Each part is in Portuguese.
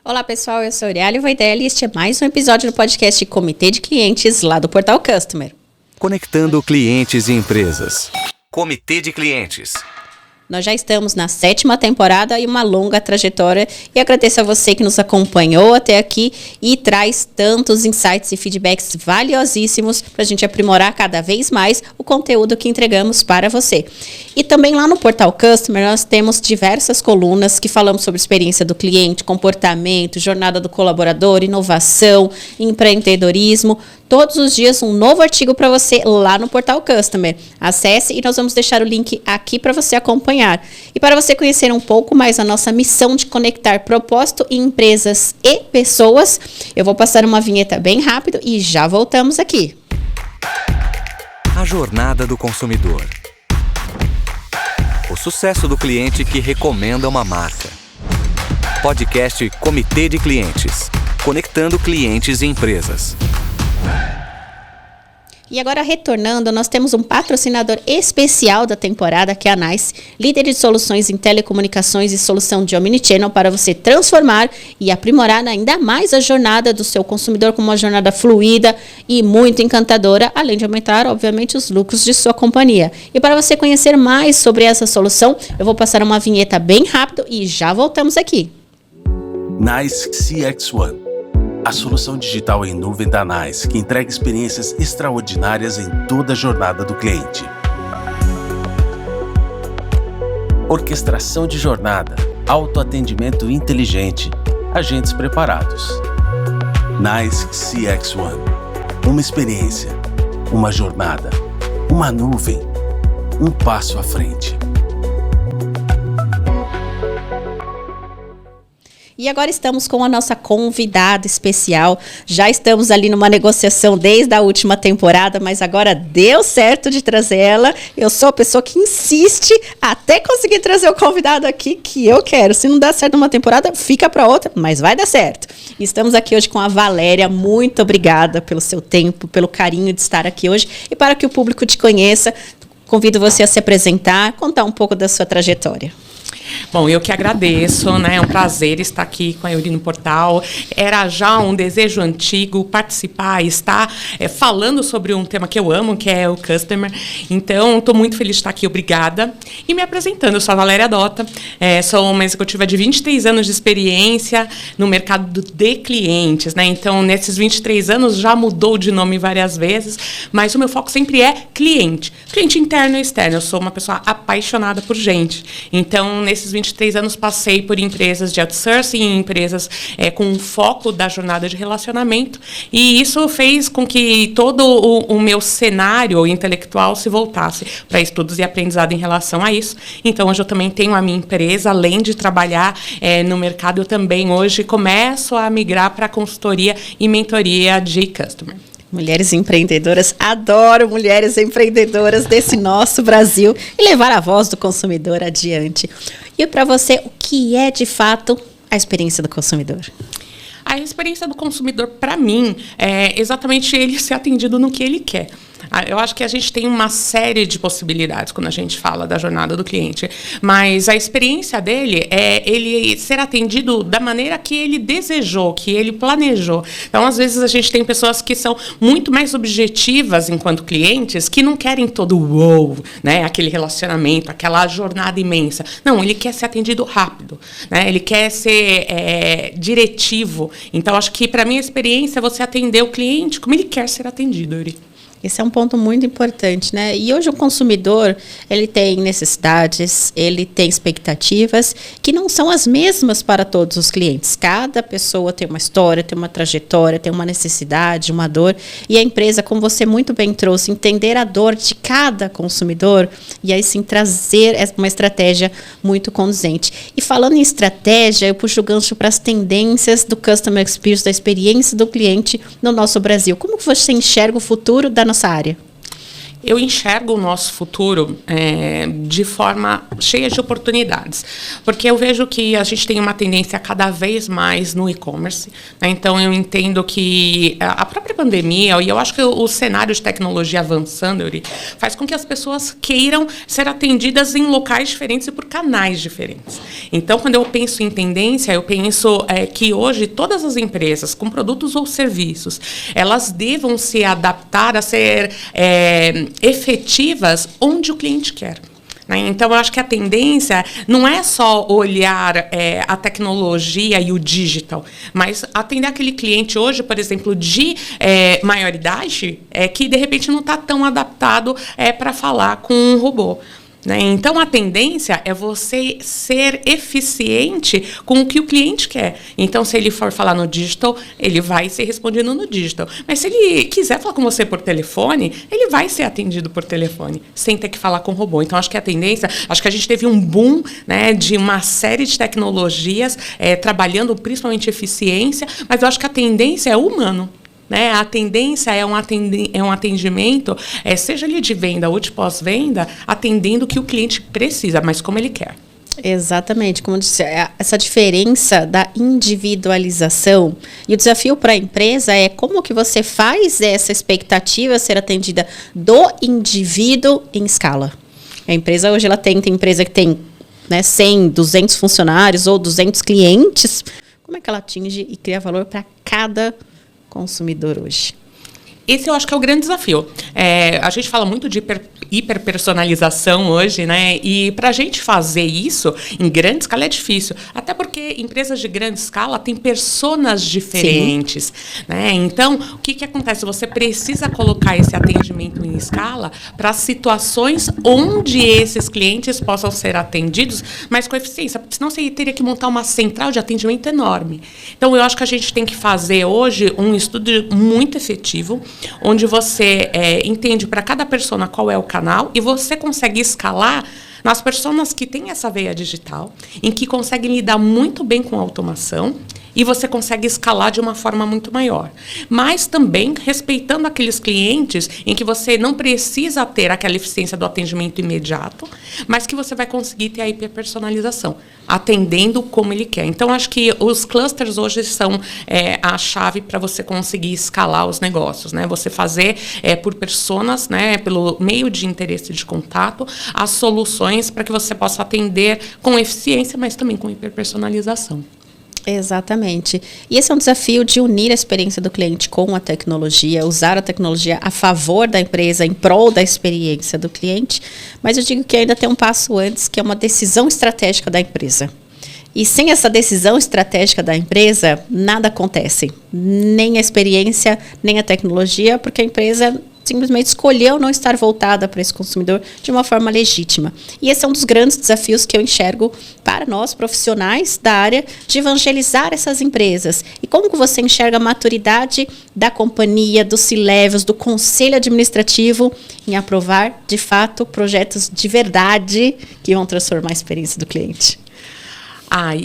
Olá pessoal, eu sou Aurélia Voidelli e este é mais um episódio do podcast Comitê de Clientes lá do Portal Customer. Conectando clientes e empresas. Comitê de Clientes. Nós já estamos na 7ª temporada e uma longa trajetória e agradeço a você que nos acompanhou até aqui e traz tantos insights e feedbacks valiosíssimos para a gente aprimorar cada vez mais o conteúdo que entregamos para você. E também lá no Portal Customer nós temos diversas colunas que falamos sobre experiência do cliente, comportamento, jornada do colaborador, inovação, empreendedorismo. Todos os dias um novo artigo para você lá no Portal Customer. Acesse e nós vamos deixar o link aqui para você acompanhar. E para você conhecer um pouco mais a nossa missão de conectar propósito em empresas e pessoas, eu vou passar uma vinheta bem rápido e já voltamos aqui. A jornada do consumidor. O sucesso do cliente que recomenda uma marca. Podcast Comitê de Clientes. Conectando clientes e empresas. E agora, retornando, nós temos um patrocinador especial da temporada, que é a NICE, líder de soluções em telecomunicações e solução de Omnichannel para você transformar e aprimorar ainda mais a jornada do seu consumidor com uma jornada fluida e muito encantadora, além de aumentar, obviamente, os lucros de sua companhia. E para você conhecer mais sobre essa solução, eu vou passar uma vinheta bem rápido e já voltamos aqui. NICE CX1. A solução digital em nuvem da NICE, que entrega experiências extraordinárias em toda a jornada do cliente. Orquestração de jornada, autoatendimento inteligente, agentes preparados. NICE CX1. Uma experiência, uma jornada, uma nuvem, um passo à frente. E agora estamos com a nossa convidada especial. Já estamos ali numa negociação desde a última temporada, mas agora deu certo de trazer ela. Eu sou a pessoa que insiste até conseguir trazer o convidado aqui que eu quero. Se não dá certo numa temporada, fica para outra, mas vai dar certo. E estamos aqui hoje com a Valéria. Muito obrigada pelo seu tempo, pelo carinho de estar aqui hoje. E para que o público te conheça, convido você a se apresentar, contar um pouco da sua trajetória. Bom, eu que agradeço, né? É um prazer estar aqui com a Euri no Portal. Era já um desejo antigo participar e estar falando sobre um tema que eu amo, que é o Customer. Então, estou muito feliz de estar aqui, obrigada. E me apresentando, eu sou a Valéria Dota, sou uma executiva de 23 anos de experiência no mercado de clientes, né? Então, nesses 23 anos já mudou de nome várias vezes, mas o meu foco sempre é cliente. Cliente interno e externo. Eu sou uma pessoa apaixonada por gente. Então, nesses 23 anos, passei por empresas de outsourcing, empresas com foco da jornada de relacionamento, e isso fez com que todo o meu cenário intelectual se voltasse para estudos e aprendizado em relação a isso. Então, hoje eu também tenho a minha empresa, além de trabalhar no mercado, eu também hoje começo a migrar para consultoria e mentoria de Customer. Mulheres empreendedoras, adoro mulheres empreendedoras desse nosso Brasil e levar a voz do consumidor adiante. E para você, o que é de fato a experiência do consumidor? A experiência do consumidor, para mim, é exatamente ele ser atendido no que ele quer. Eu acho que a gente tem uma série de possibilidades quando a gente fala da jornada do cliente, mas a experiência dele é ele ser atendido da maneira que ele desejou, que ele planejou. Então, às vezes, a gente tem pessoas que são muito mais objetivas enquanto clientes, que não querem todo o wow, né? Aquele relacionamento, aquela jornada imensa. Não, ele quer ser atendido rápido, né? Ele quer ser diretivo. Então, acho que, para mim, a experiência é você atender o cliente como ele quer ser atendido, Yuri. Esse é um ponto muito importante, né? E hoje o consumidor, ele tem necessidades, ele tem expectativas que não são as mesmas para todos os clientes. Cada pessoa tem uma história, tem uma trajetória, tem uma necessidade, uma dor. E a empresa, como você muito bem trouxe, entender a dor de cada consumidor e aí sim trazer uma estratégia muito conduzente. E falando em estratégia, eu puxo o gancho para as tendências do Customer Experience, da experiência do cliente no nosso Brasil. Como você enxerga o futuro da nossa área? Eu enxergo o nosso futuro de forma cheia de oportunidades, porque eu vejo que a gente tem uma tendência cada vez mais no e-commerce, né? Então, eu entendo que a própria pandemia, e eu acho que o cenário de tecnologia avançando, Yuri, faz com que as pessoas queiram ser atendidas em locais diferentes e por canais diferentes. Então, quando eu penso em tendência, eu penso que hoje todas as empresas, com produtos ou serviços, elas devam se adaptar a ser efetivas onde o cliente quer. Né? Então, eu acho que a tendência não é só olhar a tecnologia e o digital, mas atender aquele cliente hoje, por exemplo, de maior idade, que de repente não está tão adaptado para falar com um robô. Né? Então, a tendência é você ser eficiente com o que o cliente quer. Então, se ele for falar no digital, ele vai ser respondido no digital. Mas se ele quiser falar com você por telefone, ele vai ser atendido por telefone, sem ter que falar com o robô. Então, acho que a tendência... Acho que a gente teve um boom, né, de uma série de tecnologias trabalhando principalmente eficiência, mas eu acho que a tendência é humano. Né? A tendência é um atendimento, seja ele de venda ou de pós-venda, atendendo o que o cliente precisa, mas como ele quer. Exatamente, como eu disse, essa diferença da individualização. E o desafio para a empresa é como que você faz essa expectativa ser atendida do indivíduo em escala. A empresa hoje tem empresa que tem 100, 200 funcionários ou 200 clientes. Como é que ela atinge e cria valor para cada consumidor hoje? Esse eu acho que é o grande desafio. A gente fala muito de hiperpersonalização hoje, né? E para a gente fazer isso em grande escala é difícil. Até porque empresas de grande escala têm personas diferentes. Né? Então, o que acontece? Você precisa colocar esse atendimento em escala para situações onde esses clientes possam ser atendidos, mas com eficiência. Porque senão você teria que montar uma central de atendimento enorme. Então, eu acho que a gente tem que fazer hoje um estudo muito efetivo, onde você entende para cada persona qual é o canal e você consegue escalar nas pessoas que têm essa veia digital, em que conseguem lidar muito bem com a automação, e você consegue escalar de uma forma muito maior. Mas também respeitando aqueles clientes em que você não precisa ter aquela eficiência do atendimento imediato, mas que você vai conseguir ter a hiperpersonalização, atendendo como ele quer. Então, acho que os clusters hoje são a chave para você conseguir escalar os negócios. Né? Você fazer por personas, né, pelo meio de interesse de contato, as soluções para que você possa atender com eficiência, mas também com hiperpersonalização. Exatamente. E esse é um desafio de unir a experiência do cliente com a tecnologia, usar a tecnologia a favor da empresa, em prol da experiência do cliente. Mas eu digo que ainda tem um passo antes, que é uma decisão estratégica da empresa. E sem essa decisão estratégica da empresa, nada acontece. Nem a experiência, nem a tecnologia, porque a empresa simplesmente escolheu não estar voltada para esse consumidor de uma forma legítima. E esse é um dos grandes desafios que eu enxergo para nós, profissionais da área, de evangelizar essas empresas. E como que você enxerga a maturidade da companhia, dos C-Levels, do conselho administrativo em aprovar, de fato, projetos de verdade que vão transformar a experiência do cliente?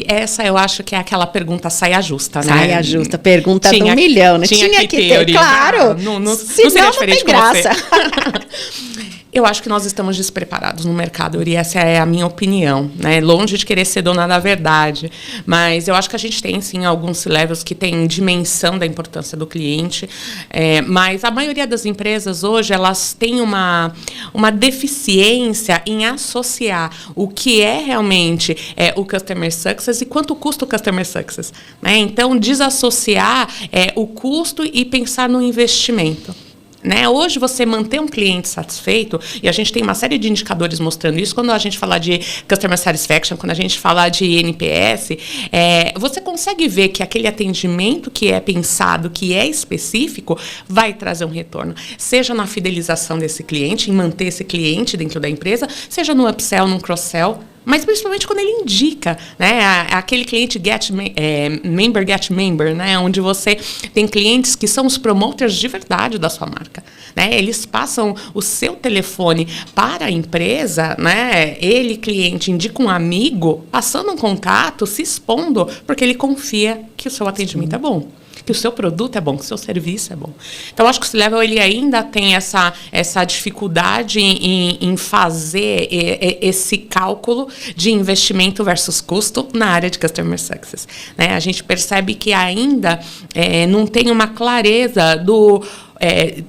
Essa eu acho que é aquela pergunta saia justa, né? Saia justa, pergunta do milhão, né? Tinha que ter, claro. Não senão seria diferente não tem graça. Eu acho que nós estamos despreparados no mercado, Yuri, essa é a minha opinião, né? Longe de querer ser dona da verdade, mas eu acho que a gente tem, sim, alguns C-Levels que têm dimensão da importância do cliente, mas a maioria das empresas hoje, elas têm uma deficiência em associar o que é realmente o Customer Success e quanto custa o Customer Success, né? Então, desassociar o custo e pensar no investimento. Né? Hoje, você manter um cliente satisfeito, e a gente tem uma série de indicadores mostrando isso, quando a gente fala de Customer Satisfaction, quando a gente fala de NPS, você consegue ver que aquele atendimento que é pensado, que é específico, vai trazer um retorno. Seja na fidelização desse cliente, em manter esse cliente dentro da empresa, seja no upsell, no cross-sell, mas principalmente quando ele indica, né, aquele cliente member get member, né, onde você tem clientes que são os promoters de verdade da sua marca, né, eles passam o seu telefone para a empresa, né, ele, cliente, indica um amigo, passando um contato, se expondo, porque ele confia que o seu atendimento é bom. que o seu produto é bom, que o seu serviço é bom. Então, acho que o C-Level ele ainda tem essa dificuldade em fazer esse cálculo de investimento versus custo na área de Customer Success. Né? A gente percebe que ainda não tem uma clareza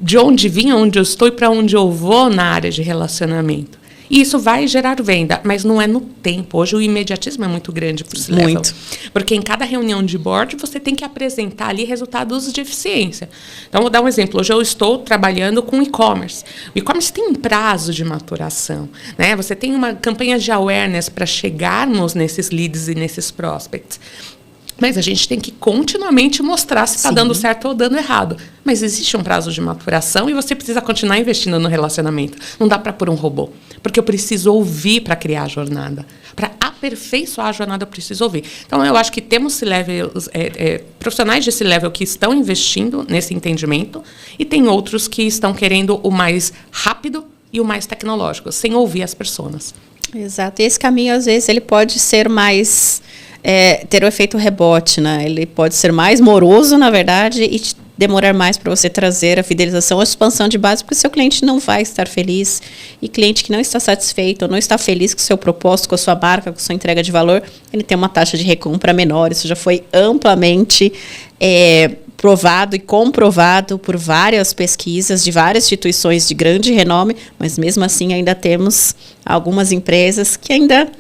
de onde vim, onde eu estou e para onde eu vou na área de relacionamento. E isso vai gerar venda, mas não é no tempo. Hoje o imediatismo é muito grande para o C-Level. Muito. Porque em cada reunião de board você tem que apresentar ali resultados de eficiência. Então, vou dar um exemplo. Hoje eu estou trabalhando com e-commerce. O e-commerce tem um prazo de maturação. Né? Você tem uma campanha de awareness para chegarmos nesses leads e nesses prospects. Mas a gente tem que continuamente mostrar se está dando certo ou dando errado. Mas existe um prazo de maturação e você precisa continuar investindo no relacionamento. Não dá para pôr um robô. Porque eu preciso ouvir para criar a jornada. Para aperfeiçoar a jornada, eu preciso ouvir. Então, eu acho que temos profissionais de C-Level que estão investindo nesse entendimento e tem outros que estão querendo o mais rápido e o mais tecnológico, sem ouvir as pessoas. Exato. E esse caminho, às vezes, ele pode ser mais... ter o efeito rebote, né? Ele pode ser mais moroso, na verdade, e demorar mais para você trazer a fidelização ou a expansão de base, porque o seu cliente não vai estar feliz. E cliente que não está satisfeito ou não está feliz com o seu propósito, com a sua marca, com a sua entrega de valor, ele tem uma taxa de recompra menor. Isso já foi amplamente provado e comprovado por várias pesquisas de várias instituições de grande renome, mas mesmo assim ainda temos algumas empresas que ainda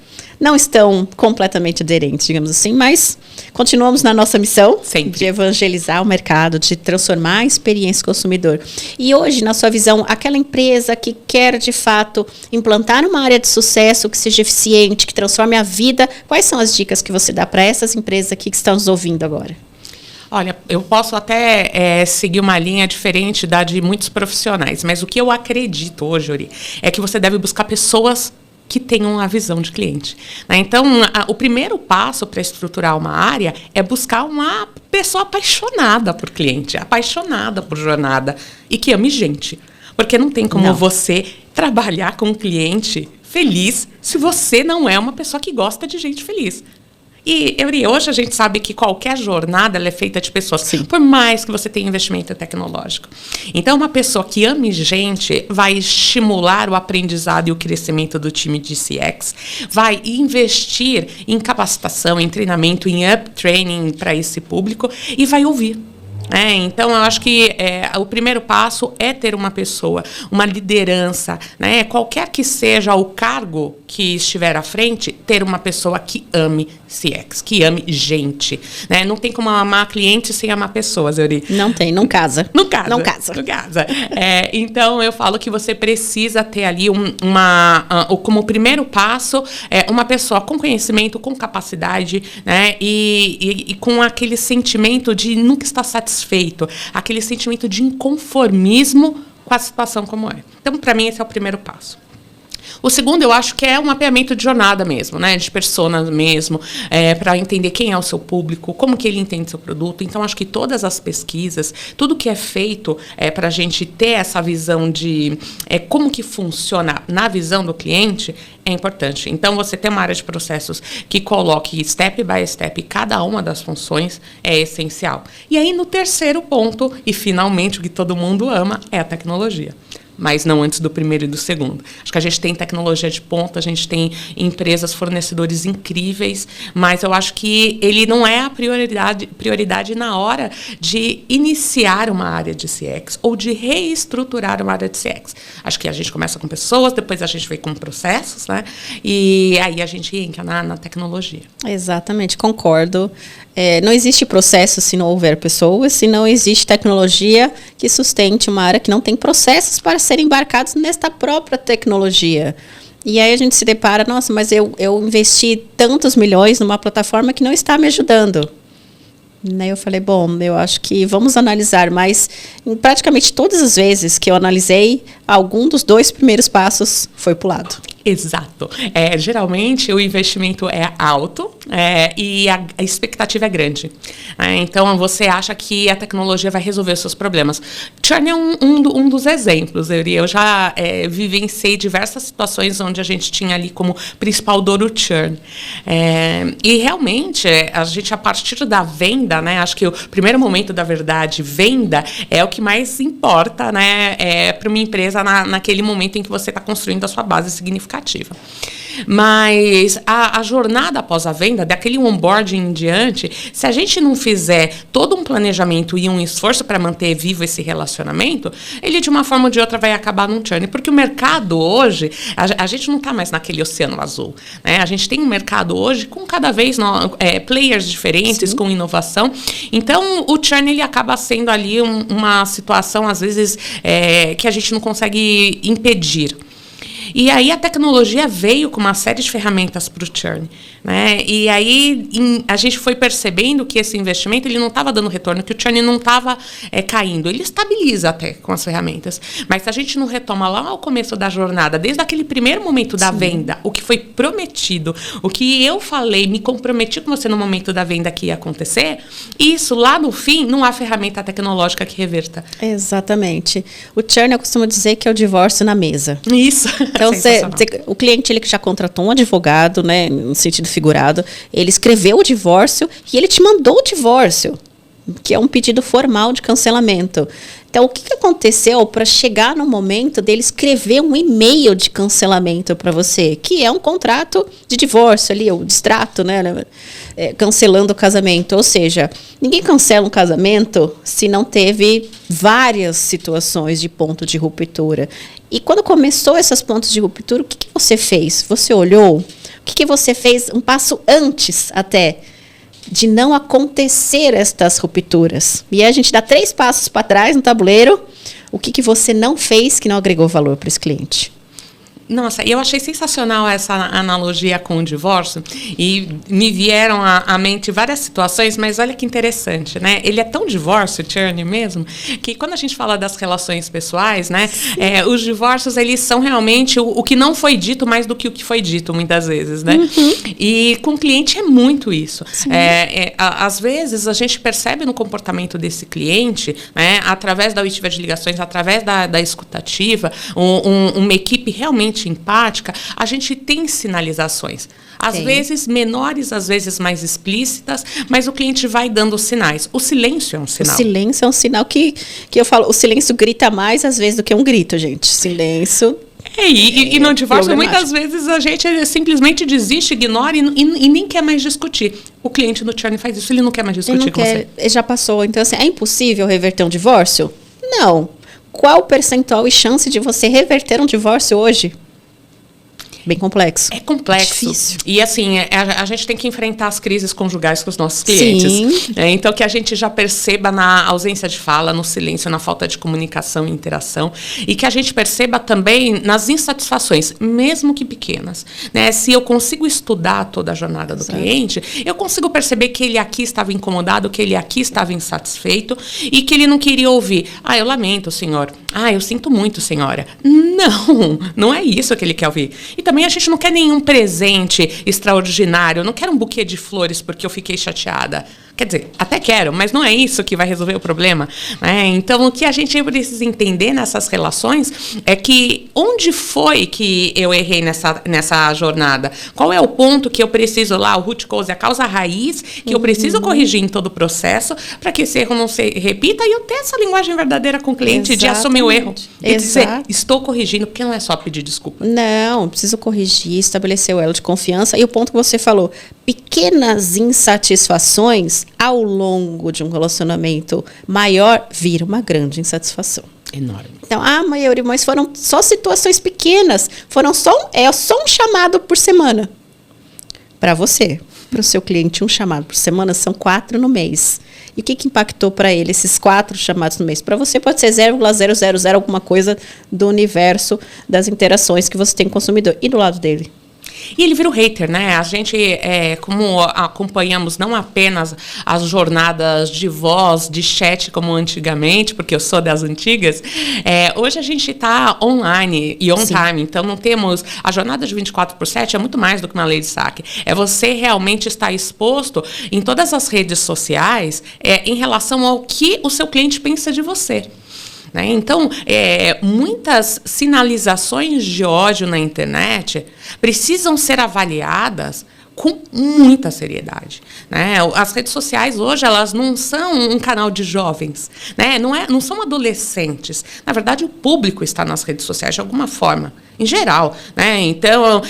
não estão completamente aderentes, digamos assim, mas continuamos na nossa missão de evangelizar o mercado, de transformar a experiência do consumidor. E hoje, na sua visão, aquela empresa que quer, de fato, implantar uma área de sucesso que seja eficiente, que transforme a vida, quais são as dicas que você dá para essas empresas aqui que estão nos ouvindo agora? Olha, eu posso até seguir uma linha diferente da de muitos profissionais, mas o que eu acredito hoje, Yuri, é que você deve buscar pessoas que tenham a visão de cliente. Né? Então, o primeiro passo para estruturar uma área é buscar uma pessoa apaixonada por cliente, apaixonada por jornada e que ame gente. Porque não tem como você trabalhar com um cliente feliz se você não é uma pessoa que gosta de gente feliz. E, Yuri, hoje a gente sabe que qualquer jornada ela é feita de pessoas, por mais que você tenha investimento tecnológico. Então, uma pessoa que ame gente vai estimular o aprendizado e o crescimento do time de CX, vai investir em capacitação, em treinamento, em up-training para esse público e vai ouvir. Então, eu acho que o primeiro passo é ter uma pessoa, uma liderança, né? Qualquer que seja o cargo que estiver à frente, ter uma pessoa que ame CX, que ame gente. Né? Não tem como amar cliente sem amar pessoas, Yuri. Não tem, não casa. Não casa. Então, eu falo que você precisa ter ali como primeiro passo, uma pessoa com conhecimento, com capacidade, né? E com aquele sentimento de nunca estar satisfeito, aquele sentimento de inconformismo com a situação como é. Então, para mim, esse é o primeiro passo. O segundo, eu acho que é um mapeamento de jornada mesmo, né? De persona mesmo, para entender quem é o seu público, como que ele entende seu produto. Então, acho que todas as pesquisas, tudo que é feito para a gente ter essa visão de como que funciona na visão do cliente é importante. Então, você ter uma área de processos que coloque step by step cada uma das funções é essencial. E aí, no terceiro ponto, e finalmente o que todo mundo ama, é a tecnologia. Mas não antes do primeiro e do segundo. Acho que a gente tem tecnologia de ponta, a gente tem empresas, fornecedores incríveis, mas eu acho que ele não é a prioridade na hora de iniciar uma área de CX ou de reestruturar uma área de CX. Acho que a gente começa com pessoas, depois a gente vai com processos, né? E aí a gente entra na tecnologia. Exatamente, concordo. Não existe processo se não houver pessoas, se não existe tecnologia que sustente uma área que não tem processos para serem embarcados nesta própria tecnologia. E aí a gente se depara, nossa, mas eu investi tantos milhões numa plataforma que não está me ajudando. Daí eu falei, bom, eu acho que vamos analisar, mas praticamente todas as vezes que eu analisei, algum dos 2 primeiros passos foi pulado. Exato. Geralmente o investimento é alto e a expectativa é grande. Então você acha que a tecnologia vai resolver os seus problemas. Churn é um dos exemplos. Eu já vivenciei diversas situações onde a gente tinha ali como principal dor o churn. E realmente a gente, a partir da venda, né, acho que o primeiro momento da verdade, venda, é o que mais importa, né, para uma empresa naquele momento em que você está construindo a sua base significativa. Mas a jornada após a venda, daquele onboarding em diante, se a gente não fizer todo um planejamento e um esforço para manter vivo esse relacionamento, ele de uma forma ou de outra vai acabar num churn. Porque o mercado hoje, a gente não está mais naquele oceano azul, né? A gente tem um mercado hoje com cada vez players diferentes, sim, com inovação. Então, o churn ele acaba sendo ali uma situação, às vezes, que a gente não consegue impedir. E aí a tecnologia veio com uma série de ferramentas para o churn, né? E aí a gente foi percebendo que esse investimento ele não estava dando retorno, que o churn não estava caindo. Ele estabiliza até com as ferramentas. Mas se a gente não retoma lá ao começo da jornada, desde aquele primeiro momento da, sim, venda, o que foi prometido, o que eu falei, me comprometi com você no momento da venda que ia acontecer, isso lá no fim não há ferramenta tecnológica que reverta. Exatamente. O churn eu costumo dizer que é o divórcio na mesa. Isso. Então, o cliente ele que já contratou um advogado, né, no sentido figurado, ele escreveu o divórcio e ele te mandou o divórcio, que é um pedido formal de cancelamento. Então, o que aconteceu para chegar no momento dele escrever um e-mail de cancelamento para você, que é um contrato de divórcio ali, o distrato, né, cancelando o casamento. Ou seja, ninguém cancela um casamento se não teve várias situações de ponto de ruptura. E quando começou esses pontos de ruptura, o que você fez? Você olhou? O que você fez um passo antes até de não acontecer estas rupturas? E aí a gente dá 3 passos para trás no tabuleiro. O que você não fez que não agregou valor para esse cliente? Nossa, eu achei sensacional essa analogia com o divórcio e me vieram à mente várias situações, mas olha que interessante, né? Ele é tão divórcio, churn mesmo, que quando a gente fala das relações pessoais, né? Os divórcios, eles são realmente o que não foi dito mais do que o que foi dito, muitas vezes, né? Uhum. E com o cliente é muito isso. Às vezes, a gente percebe no comportamento desse cliente, né? Através da oitiva de ligações, através da escutativa, uma equipe realmente empática, a gente tem sinalizações. Às vezes menores, às vezes mais explícitas, mas o cliente vai dando sinais. O silêncio é um sinal. O silêncio é um sinal que eu falo, o silêncio grita mais às vezes do que um grito, gente. Silêncio... E no divórcio, muitas vezes a gente simplesmente desiste, ignora e nem quer mais discutir. O cliente do churn faz isso, ele não quer mais discutir com você. Ele já passou. Então, assim, é impossível reverter um divórcio? Não. Qual o percentual e chance de você reverter um divórcio hoje? Bem complexo. É complexo. Difícil. E assim, a gente tem que enfrentar as crises conjugais com os nossos clientes. Sim. Então, que a gente já perceba na ausência de fala, no silêncio, na falta de comunicação e interação. E que a gente perceba também nas insatisfações, mesmo que pequenas. Né? Se eu consigo estudar toda a jornada do cliente, eu consigo perceber que ele aqui estava incomodado, que ele aqui estava insatisfeito e que ele não queria ouvir. Eu lamento, senhor. Eu sinto muito, senhora. Não é isso que ele quer ouvir. E também a gente não quer nenhum presente extraordinário. Eu não quero um buquê de flores porque eu fiquei chateada. Quer dizer, até quero, mas não é isso que vai resolver o problema. Né? Então, o que a gente precisa entender nessas relações é que onde foi que eu errei nessa jornada? Qual é o ponto que eu preciso lá, o root cause, a causa raiz, que eu preciso corrigir em todo o processo para que esse erro não se repita e eu ter essa linguagem verdadeira com o cliente. Exatamente. De assumir o erro. E dizer, estou corrigindo, porque não é só pedir desculpa. Não, preciso corrigir, estabelecer o elo de confiança. E o ponto que você falou, pequenas insatisfações ao longo de um relacionamento maior vira uma grande insatisfação. Enorme. Então, maioria, mas foram só situações pequenas, foram só um chamado por semana. Para você, para o seu cliente, um chamado por semana são 4 no mês. E o que impactou para ele esses 4 chamados no mês? Para você pode ser 0,000 alguma coisa do universo das interações que você tem com o consumidor. E do lado dele? E ele vira o hater, né? A gente, como acompanhamos não apenas as jornadas de voz, de chat como antigamente, porque eu sou das antigas, hoje a gente está online e on time, então não temos... A jornada de 24/7 é muito mais do que uma lei de saque. É você realmente estar exposto em todas as redes sociais em relação ao que o seu cliente pensa de você. Né? Então, muitas sinalizações de ódio na internet precisam ser avaliadas com muita seriedade. Né? As redes sociais hoje, elas não são um canal de jovens, né? Não são adolescentes. Na verdade, o público está nas redes sociais de alguma forma, em geral. Né? Então,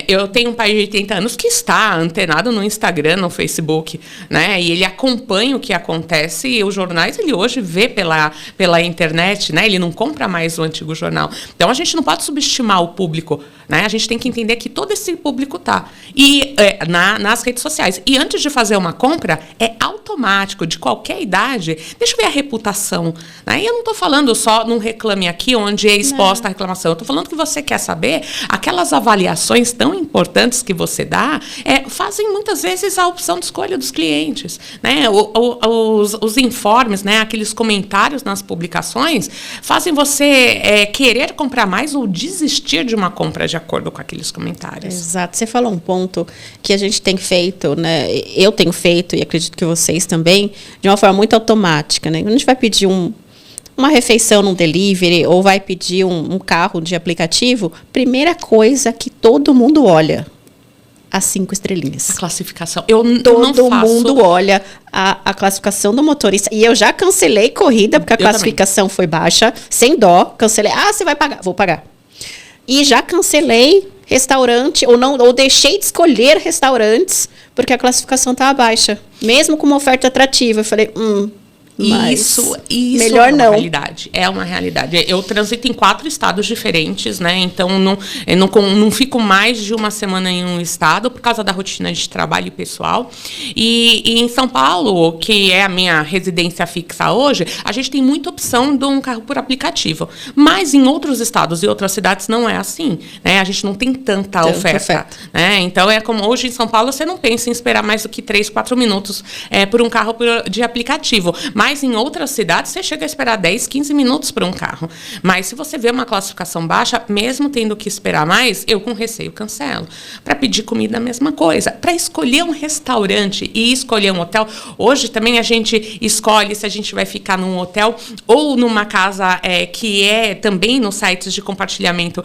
eu tenho um pai de 80 anos que está antenado no Instagram, no Facebook, né? E ele acompanha o que acontece, e os jornais ele hoje vê pela internet, né? Ele não compra mais o antigo jornal. Então, a gente não pode subestimar o público. Né? A gente tem que entender que todo esse público está. E nas redes sociais. E antes de fazer uma compra, é automático, de qualquer idade. Deixa eu ver a reputação. Né? E eu não estou falando só num Reclame Aqui, onde é exposta a reclamação. Eu estou falando que você quer saber, aquelas avaliações tão importantes que você dá, fazem muitas vezes a opção de escolha dos clientes. Né? Os informes, né? Aqueles comentários nas publicações, fazem você querer comprar mais ou desistir de uma compra de acordo com aqueles comentários. Exato. Você falou um ponto que a gente tem feito, né? Eu tenho feito, e acredito que vocês também, de uma forma muito automática. Né? Quando a gente vai pedir uma refeição num delivery ou vai pedir um carro de aplicativo, primeira coisa que todo mundo olha, as 5 estrelinhas. A classificação. Todo mundo olha a classificação do motorista. E eu já cancelei corrida, porque a classificação foi baixa, sem dó. Cancelei. Você vai pagar. Vou pagar. E já cancelei restaurante, ou deixei de escolher restaurantes, porque a classificação estava baixa. Mesmo com uma oferta atrativa. Eu falei, Isso melhor é uma não. realidade. É uma realidade. Eu transito em 4 estados diferentes, né? Então, não fico mais de uma semana em um estado por causa da rotina de trabalho pessoal. E em São Paulo, que é a minha residência fixa hoje, a gente tem muita opção de um carro por aplicativo. Mas em outros estados e outras cidades não é assim. Né? A gente não tem tanta oferta. Né? Então, é como hoje em São Paulo, você não pensa em esperar mais do que 3, 4 minutos por um carro de aplicativo. Mas em outras cidades, você chega a esperar 10, 15 minutos para um carro. Mas se você vê uma classificação baixa, mesmo tendo que esperar mais, eu com receio cancelo. Para pedir comida, a mesma coisa. Para escolher um restaurante e escolher um hotel, hoje também a gente escolhe se a gente vai ficar num hotel ou numa casa que é também nos sites de compartilhamento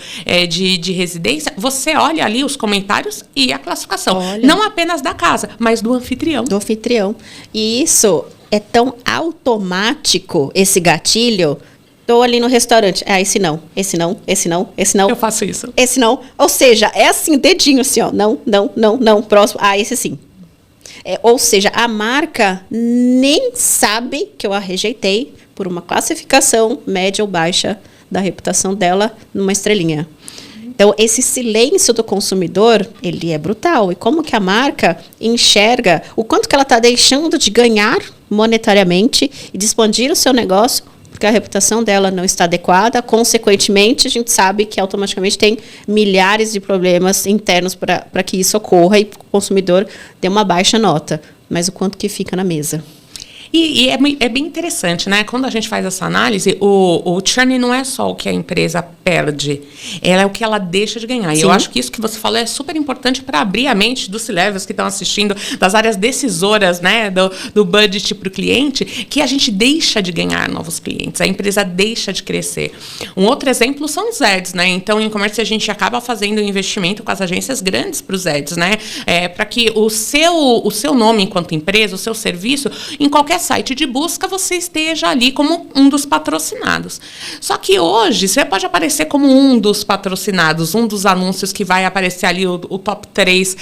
de residência. Você olha ali os comentários e a classificação. Não apenas da casa, mas do anfitrião. Do anfitrião. E isso... é tão automático esse gatilho. Estou ali no restaurante. Esse não, esse não, esse não, esse não. Eu faço isso. Esse não. Ou seja, é assim, dedinho assim, ó. Não, próximo. Esse sim. Ou seja, a marca nem sabe que eu a rejeitei por uma classificação média ou baixa da reputação dela numa estrelinha. Então, esse silêncio do consumidor, ele é brutal. E como que a marca enxerga o quanto que ela está deixando de ganhar monetariamente e de expandir o seu negócio, porque a reputação dela não está adequada. Consequentemente, a gente sabe que automaticamente tem milhares de problemas internos para que isso ocorra e o consumidor dê uma baixa nota. Mas o quanto que fica na mesa. E é bem interessante, né? Quando a gente faz essa análise, o churn não é só o que a empresa perde, é o que ela deixa de ganhar. Sim. E eu acho que isso que você falou é super importante para abrir a mente dos C-levels que estão assistindo, das áreas decisoras, né? Do budget para o cliente, que a gente deixa de ganhar novos clientes, a empresa deixa de crescer. Um outro exemplo são os ads, né? Então, em e-commerce, a gente acaba fazendo um investimento com as agências grandes para os ads, né? Para que o seu nome enquanto empresa, o seu serviço, em qualquer site de busca, você esteja ali como um dos patrocinados. Só que hoje, você pode aparecer como um dos patrocinados, um dos anúncios que vai aparecer ali, o top 3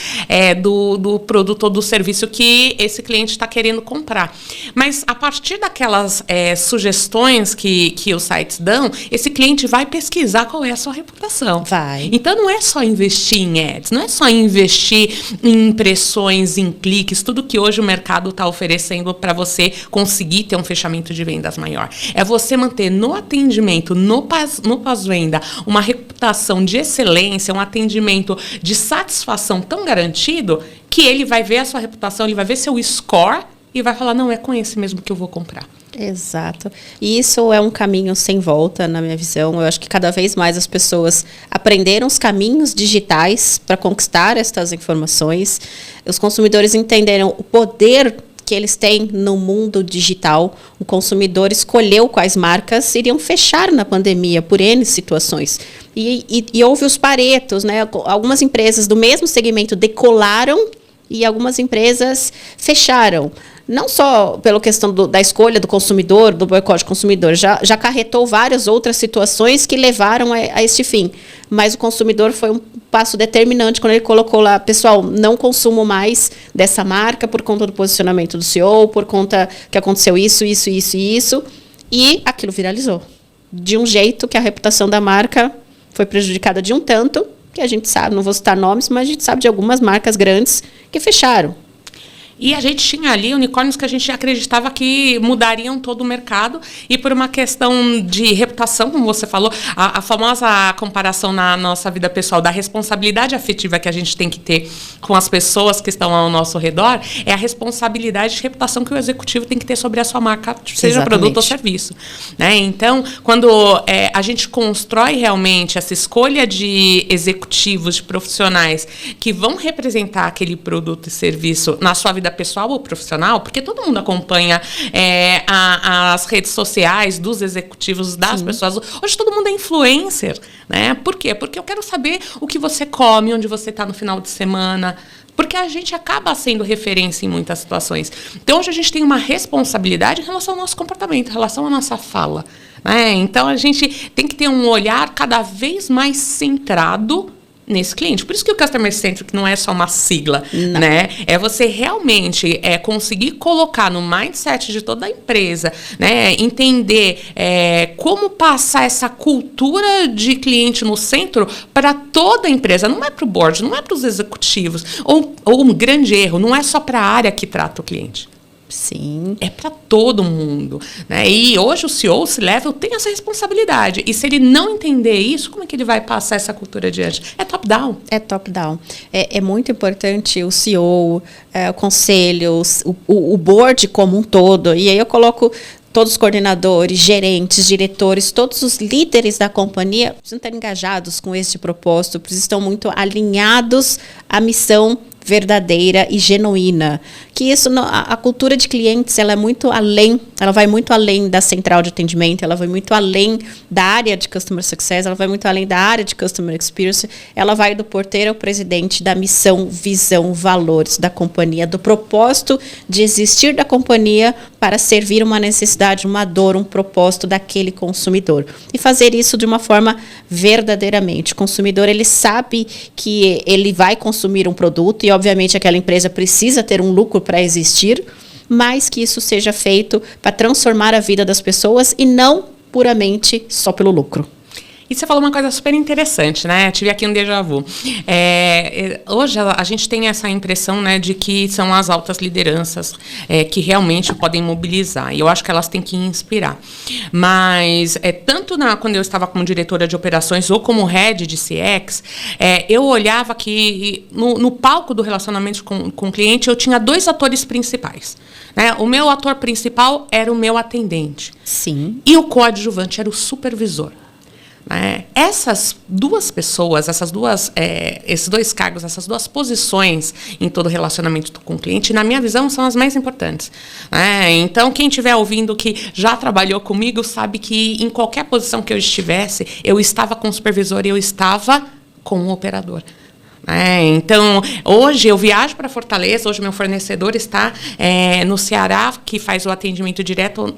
do produto ou do serviço que esse cliente está querendo comprar. Mas, a partir daquelas sugestões que os sites dão, esse cliente vai pesquisar qual é a sua reputação. Vai. Então, não é só investir em ads, não é só investir em impressões, em cliques, tudo que hoje o mercado está oferecendo para você você conseguir ter um fechamento de vendas maior. É você manter no atendimento, no pós-venda, uma reputação de excelência, um atendimento de satisfação tão garantido que ele vai ver a sua reputação, ele vai ver seu score e vai falar, não, é com esse mesmo que eu vou comprar. Exato. E isso é um caminho sem volta, na minha visão. Eu acho que cada vez mais as pessoas aprenderam os caminhos digitais para conquistar estas informações. Os consumidores entenderam o poder que eles têm no mundo digital. O consumidor escolheu quais marcas iriam fechar na pandemia por N situações. E houve os paretos, né? Algumas empresas do mesmo segmento decolaram e algumas empresas fecharam. Não só pela questão da escolha do consumidor, do boicote consumidor, já acarretou várias outras situações que levaram a este fim. Mas o consumidor foi um passo determinante quando ele colocou lá, pessoal, não consumo mais dessa marca por conta do posicionamento do CEO, por conta que aconteceu isso. E aquilo viralizou. De um jeito que a reputação da marca foi prejudicada de um tanto, que a gente sabe, não vou citar nomes, mas a gente sabe de algumas marcas grandes que fecharam. E a gente tinha ali unicórnios que a gente acreditava que mudariam todo o mercado. E por uma questão de reputação, como você falou, a famosa comparação na nossa vida pessoal da responsabilidade afetiva que a gente tem que ter com as pessoas que estão ao nosso redor, é a responsabilidade de reputação que o executivo tem que ter sobre a sua marca, seja produto ou serviço. Né? Então, quando a gente constrói realmente essa escolha de executivos, de profissionais que vão representar aquele produto e serviço na sua vida pessoal ou profissional, porque todo mundo acompanha as redes sociais dos executivos, das pessoas. Hoje todo mundo é influencer, né? Por quê? Porque eu quero saber o que você come, onde você está no final de semana, porque a gente acaba sendo referência em muitas situações. Então, hoje a gente tem uma responsabilidade em relação ao nosso comportamento, em relação à nossa fala, né? Então, a gente tem que ter um olhar cada vez mais centrado nesse cliente. Por isso que o Customer Centric não é só uma sigla, né? É você realmente conseguir colocar no mindset de toda a empresa, né? Entender como passar essa cultura de cliente no centro para toda a empresa. Não é para o board, não é para os executivos. Ou um grande erro, não é só para a área que trata o cliente. Sim. É para todo mundo, né? E hoje o CEO, C-Level, tem essa responsabilidade. E se ele não entender isso, como é que ele vai passar essa cultura adiante? É top-down. É top-down. É muito importante o CEO, o conselho, o board como um todo. E aí eu coloco todos os coordenadores, gerentes, diretores, todos os líderes da companhia precisam estar engajados com esse propósito, precisam estar muito alinhados à missão verdadeira e genuína. Que isso, a cultura de clientes, ela é muito além, ela vai muito além da central de atendimento, ela vai muito além da área de Customer Success, ela vai muito além da área de Customer Experience, ela vai do porteiro ao presidente, da missão, visão, valores da companhia, do propósito de existir da companhia para servir uma necessidade, uma dor, um propósito daquele consumidor. E fazer isso de uma forma verdadeiramente. O consumidor, ele sabe que ele vai consumir um produto e, obviamente, aquela empresa precisa ter um lucro para existir, mas que isso seja feito para transformar a vida das pessoas e não puramente só pelo lucro. E você falou uma coisa super interessante, né? Tive aqui um déjà vu. Hoje a gente tem essa impressão, né, de que são as altas lideranças que realmente podem mobilizar. E eu acho que elas têm que inspirar. Mas, tanto quando eu estava como diretora de operações ou como head de CX, eu olhava que no palco do relacionamento com o cliente eu tinha 2 atores principais. Né? O meu ator principal era o meu atendente. Sim. E o coadjuvante era o supervisor. Essas 2 pessoas, esses 2 cargos, essas 2 posições em todo relacionamento com o cliente, na minha visão, são as mais importantes. Então, quem estiver ouvindo que já trabalhou comigo sabe que em qualquer posição que eu estivesse, eu estava com o supervisor e eu estava com o operador. Então, hoje eu viajo para Fortaleza, hoje meu fornecedor está no Ceará, que faz o atendimento direto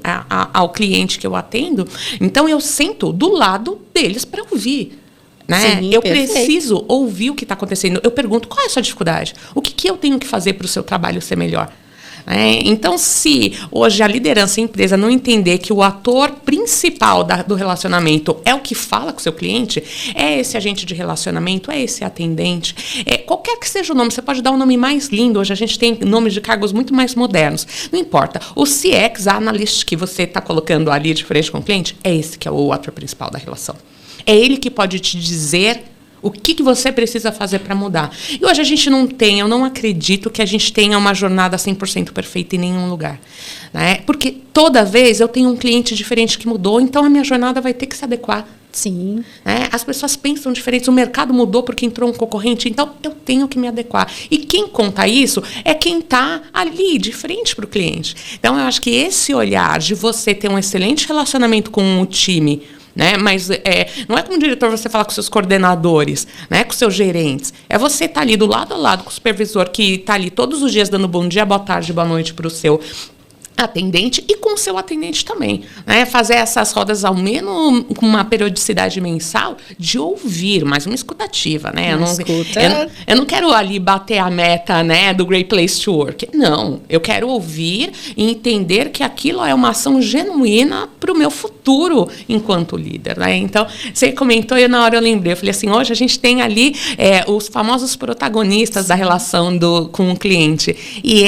ao cliente que eu atendo. Então, eu sento do lado deles para ouvir. Sim, eu preciso ouvir o que está acontecendo. Eu pergunto, qual é a sua dificuldade? O que eu tenho que fazer para o seu trabalho ser melhor? Então, se hoje a liderança, a empresa não entender que o ator principal do relacionamento é o que fala com o seu cliente, é esse agente de relacionamento, é esse atendente, qualquer que seja o nome, você pode dar um nome mais lindo, hoje a gente tem nomes de cargos muito mais modernos, não importa, o CX, a analyst que você está colocando ali de frente com o cliente, é esse que é o ator principal da relação. É ele que pode te dizer o que você precisa fazer para mudar. E hoje a gente não tem, eu não acredito que a gente tenha uma jornada 100% perfeita em nenhum lugar. Né? Porque toda vez eu tenho um cliente diferente que mudou, então a minha jornada vai ter que se adequar. Sim. As pessoas pensam diferente, o mercado mudou porque entrou um concorrente, então eu tenho que me adequar. E quem conta isso é quem está ali, de frente para o cliente. Então eu acho que esse olhar de você ter um excelente relacionamento com o time, né? Mas não é como diretor você falar com seus coordenadores, né? Com seus gerentes. É você estar ali do lado a lado com o supervisor que está ali todos os dias dando bom dia, boa tarde, boa noite para o seu atendente e com o seu atendente também. Né? Fazer essas rodas ao menos com uma periodicidade mensal de ouvir, mais uma escutativa. Né? Eu não quero ali bater a meta, né, do Great Place to Work. Não, eu quero ouvir e entender que aquilo é uma ação genuína para o meu futuro enquanto líder. Né? Então, você comentou e na hora eu lembrei. Eu falei assim, hoje a gente tem ali os famosos protagonistas da relação com o cliente. E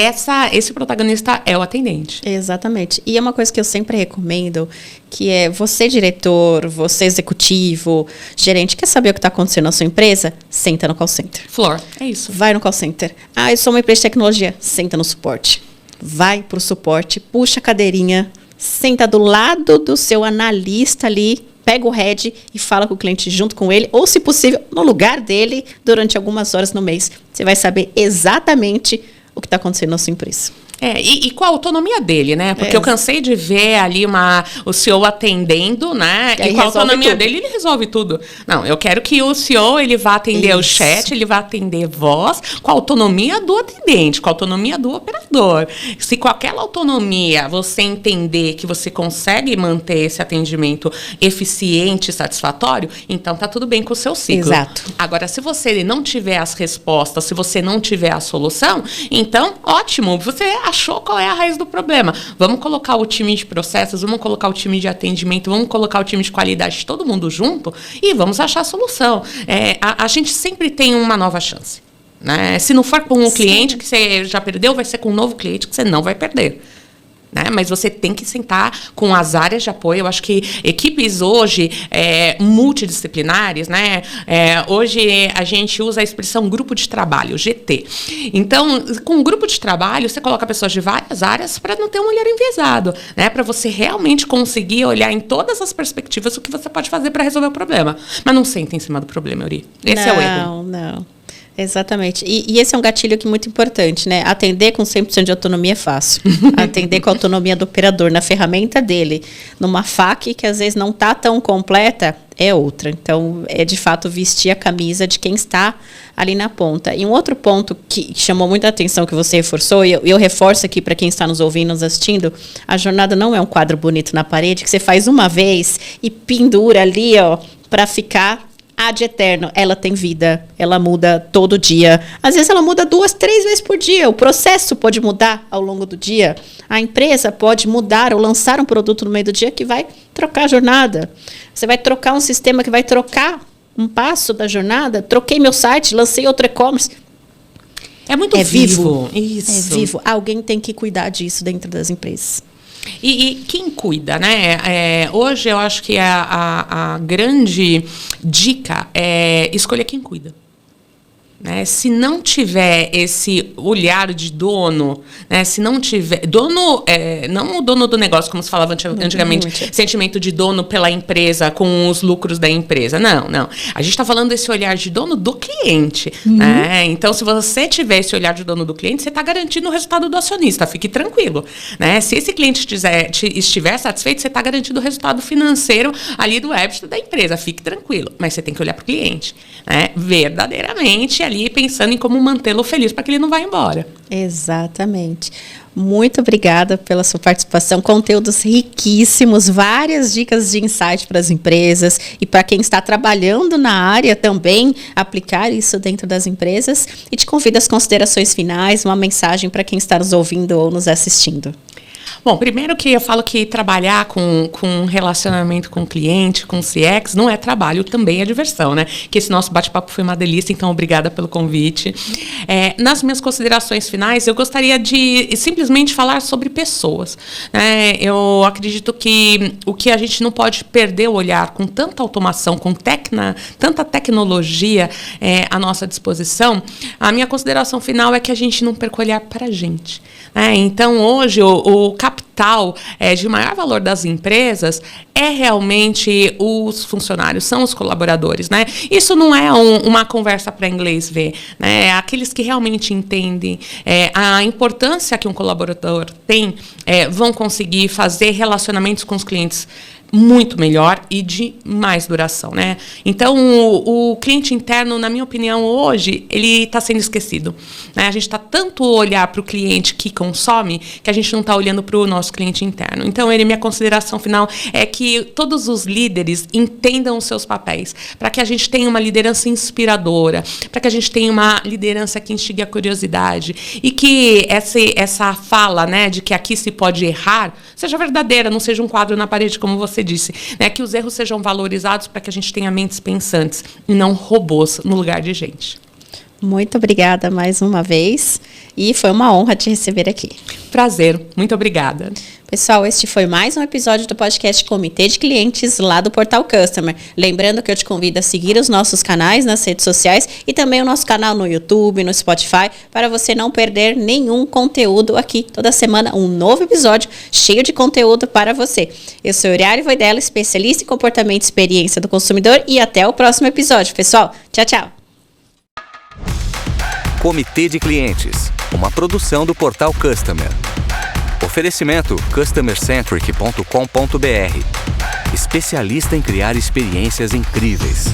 esse protagonista é o atendente. Exatamente. E é uma coisa que eu sempre recomendo, que é você diretor, você executivo, gerente, quer saber o que está acontecendo na sua empresa? Senta no call center. Flor, é isso. Vai no call center. Eu sou uma empresa de tecnologia. Senta no suporte. Vai para o suporte, puxa a cadeirinha, senta do lado do seu analista ali, pega o head e fala com o cliente junto com ele, ou, se possível, no lugar dele, durante algumas horas no mês. Você vai saber exatamente o que está acontecendo na sua empresa. E com a autonomia dele, né? Porque eu cansei de ver ali o CEO atendendo, né? E com a autonomia dele, ele resolve tudo. Não, eu quero que o CEO, ele vá atender o chat, ele vá atender voz, com a autonomia do atendente, com a autonomia do operador. Se com aquela autonomia você entender que você consegue manter esse atendimento eficiente e satisfatório, então tá tudo bem com o seu ciclo. Exato. Agora, se você não tiver as respostas, se você não tiver a solução, então, ótimo, você achou qual é a raiz do problema. Vamos colocar o time de processos, vamos colocar o time de atendimento, vamos colocar o time de qualidade, todo mundo junto e vamos achar a solução. A gente sempre tem uma nova chance. Né? Se não for com um cliente que você já perdeu, vai ser com um novo cliente que você não vai perder. Né? Mas você tem que sentar com as áreas de apoio. Eu acho que equipes hoje multidisciplinares, né? Hoje a gente usa a expressão grupo de trabalho, GT. Então, com um grupo de trabalho, você coloca pessoas de várias áreas para não ter um olhar enviesado, né? Para você realmente conseguir olhar em todas as perspectivas o que você pode fazer para resolver o problema. Mas não senta em cima do problema, Euri. Esse é o erro. Não. Exatamente. E esse é um gatilho que é muito importante, né? Atender com 100% de autonomia é fácil. Atender com a autonomia do operador na ferramenta dele, numa FAQ que às vezes não está tão completa, é outra. Então, é de fato vestir a camisa de quem está ali na ponta. E um outro ponto que chamou muita atenção, que você reforçou, e eu reforço aqui para quem está nos ouvindo, nos assistindo, a jornada não é um quadro bonito na parede que você faz uma vez e pendura ali, para ficar ad eterno. Ela tem vida, ela muda todo dia. Às vezes ela muda 2, 3 vezes por dia. O processo pode mudar ao longo do dia. A empresa pode mudar ou lançar um produto no meio do dia que vai trocar a jornada. Você vai trocar um sistema que vai trocar um passo da jornada. Troquei meu site, lancei outro e-commerce. É muito vivo. Isso. É vivo. Alguém tem que cuidar disso dentro das empresas. E quem cuida, né? Hoje eu acho que a grande dica é escolher quem cuida. Né? Se não tiver esse olhar de dono, né? Se não tiver... Dono, não o dono do negócio, como se falava antigamente, sentimento de dono pela empresa, com os lucros da empresa. Não. A gente está falando desse olhar de dono do cliente. Né? Então, se você tiver esse olhar de dono do cliente, você está garantindo o resultado do acionista. Fique tranquilo. Né? Se esse cliente estiver satisfeito, você está garantindo o resultado financeiro ali do EBITDA da empresa. Fique tranquilo. Mas você tem que olhar para o cliente. Né? Verdadeiramente ali pensando em como mantê-lo feliz para que ele não vá embora. Exatamente. Muito obrigada pela sua participação. Conteúdos riquíssimos, várias dicas de insight para as empresas e para quem está trabalhando na área também aplicar isso dentro das empresas. E te convido às considerações finais, uma mensagem para quem está nos ouvindo ou nos assistindo. Bom, primeiro que eu falo que trabalhar com relacionamento com o cliente, com CX, não é trabalho, também é diversão, né? Que esse nosso bate-papo foi uma delícia, então obrigada pelo convite. Nas minhas considerações finais, eu gostaria de simplesmente falar sobre pessoas, né? Eu acredito que o que a gente não pode perder o olhar com tanta automação, com tanta tecnologia à nossa disposição, a minha consideração final é que a gente não perca o olhar para a gente, né? Então, hoje, o capital de maior valor das empresas é realmente os funcionários, são os colaboradores, né? Isso não é uma conversa para inglês ver, né? Aqueles que realmente entendem a importância que um colaborador tem vão conseguir fazer relacionamentos com os clientes muito melhor e de mais duração, né? Então, o cliente interno, na minha opinião, hoje, ele está sendo esquecido, né? A gente está tanto olhar para o cliente que consome que a gente não está olhando para o nosso cliente interno. Então, minha consideração final é que todos os líderes entendam os seus papéis, para que a gente tenha uma liderança inspiradora, para que a gente tenha uma liderança que instigue a curiosidade e que essa fala, né, de que aqui se pode errar, seja verdadeira, não seja um quadro na parede, como você disse, né, que os erros sejam valorizados para que a gente tenha mentes pensantes e não robôs no lugar de gente. Muito obrigada mais uma vez e foi uma honra te receber aqui. Prazer, muito obrigada. Pessoal, este foi mais um episódio do podcast Comitê de Clientes lá do Portal Customer. Lembrando que eu te convido a seguir os nossos canais nas redes sociais e também o nosso canal no YouTube, no Spotify, para você não perder nenhum conteúdo aqui. Toda semana um novo episódio cheio de conteúdo para você. Eu sou Euriale Voidella, especialista em comportamento e experiência do consumidor e até o próximo episódio. Pessoal, tchau, tchau. Comitê de Clientes, uma produção do Portal Customer. Oferecimento customercentric.com.br. Especialista em criar experiências incríveis.